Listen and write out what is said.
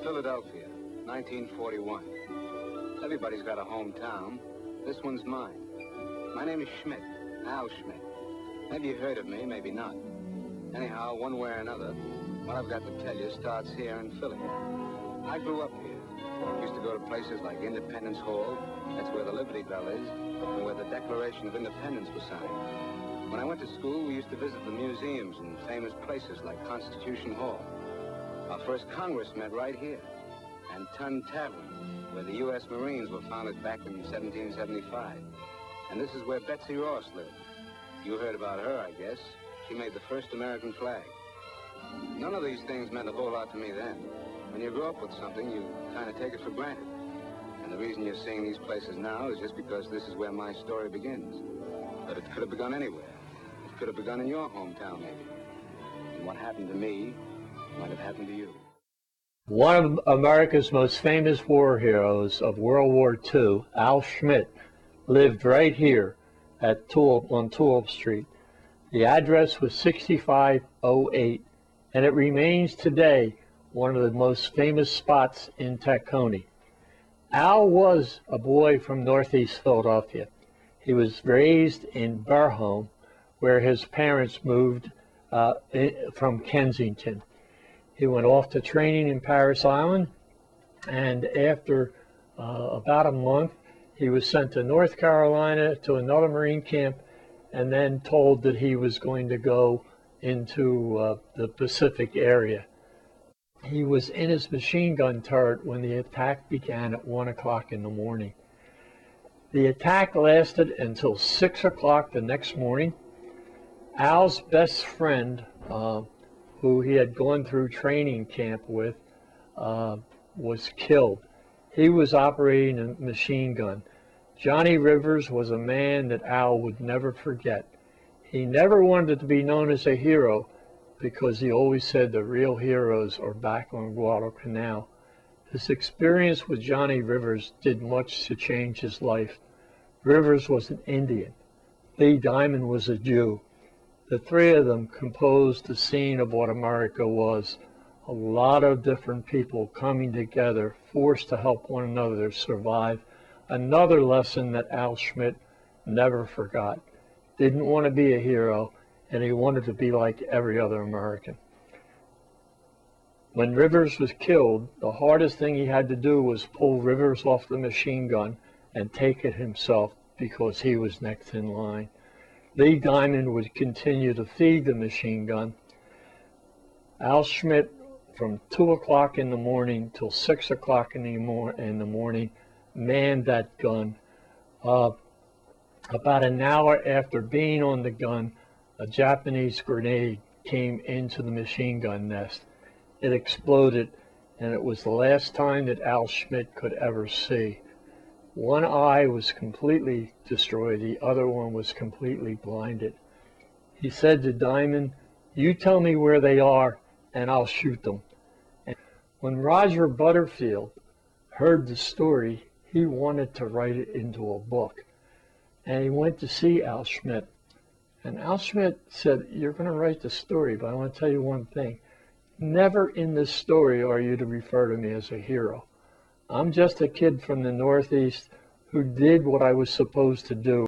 Philadelphia, 1941. Everybody's got a hometown. This one's mine. My name is Schmid, Al Schmid. Maybe you've heard of me, maybe not. Anyhow, one way or another, what I've got to tell you starts here in Philly. I grew up here. Used to go to places like Independence Hall, that's where the Liberty Bell is, and where the Declaration of Independence was signed. When I went to school, we used to visit the museums and famous places like Constitution Hall. Our first Congress met right here, and Tun Tavern, where the U.S. Marines were founded back in 1775. And this is where Betsy Ross lived. You heard about her, I guess. She made the first American flag. None of these things meant a whole lot to me then. When you grow up with something, you kind of take it for granted. And the reason you're seeing these places now is just because this is where my story begins. But it could have begun anywhere. It could have begun in your hometown, maybe. And what happened to me might have happened to you. One of America's most famous war heroes of World War II, Al Schmid, lived right here at on Tulip Street. The address was 6508, and it remains today one of the most famous spots in Tacony. Al was a boy from Northeast Philadelphia. He was raised in Burholme, where his parents moved from Kensington. He went off to training in Paris Island, and after about a month, he was sent to North Carolina to another Marine camp, and then told that he was going to go into the Pacific area. He was in his machine gun turret when the attack began at 1 o'clock in the morning. The attack lasted until 6 o'clock the next morning. Al's best friend, who he had gone through training camp with, was killed. He was operating a machine gun. Johnny Rivers was a man that Al would never forget. He never wanted to be known as a hero because he always said the real heroes are back on Guadalcanal. His experience with Johnny Rivers did much to change his life. Rivers was an Indian. Lee Diamond was a Jew. The three of them composed the scene of what America was. A lot of different people coming together, forced to help one another survive. Another lesson that Al Schmid never forgot. Didn't want to be a hero, and he wanted to be like every other American. When Rivers was killed, the hardest thing he had to do was pull Rivers off the machine gun and take it himself because he was next in line. Lee Diamond would continue to feed the machine gun. Al Schmid, from 2 o'clock in the morning till 6 o'clock in the morning, manned that gun. About an hour after being on the gun, a Japanese grenade came into the machine gun nest. It exploded, and it was the last time that Al Schmid could ever see. One eye was completely destroyed, the other one was completely blinded. He said to Diamond, "You tell me where they are, and I'll shoot them." And when Roger Butterfield heard the story, he wanted to write it into a book. And he went to see Al Schmid. And Al Schmid said, "You're going to write the story, but I want to tell you one thing. Never in this story are you to refer to me as a hero. I'm just a kid from the Northeast who did what I was supposed to do."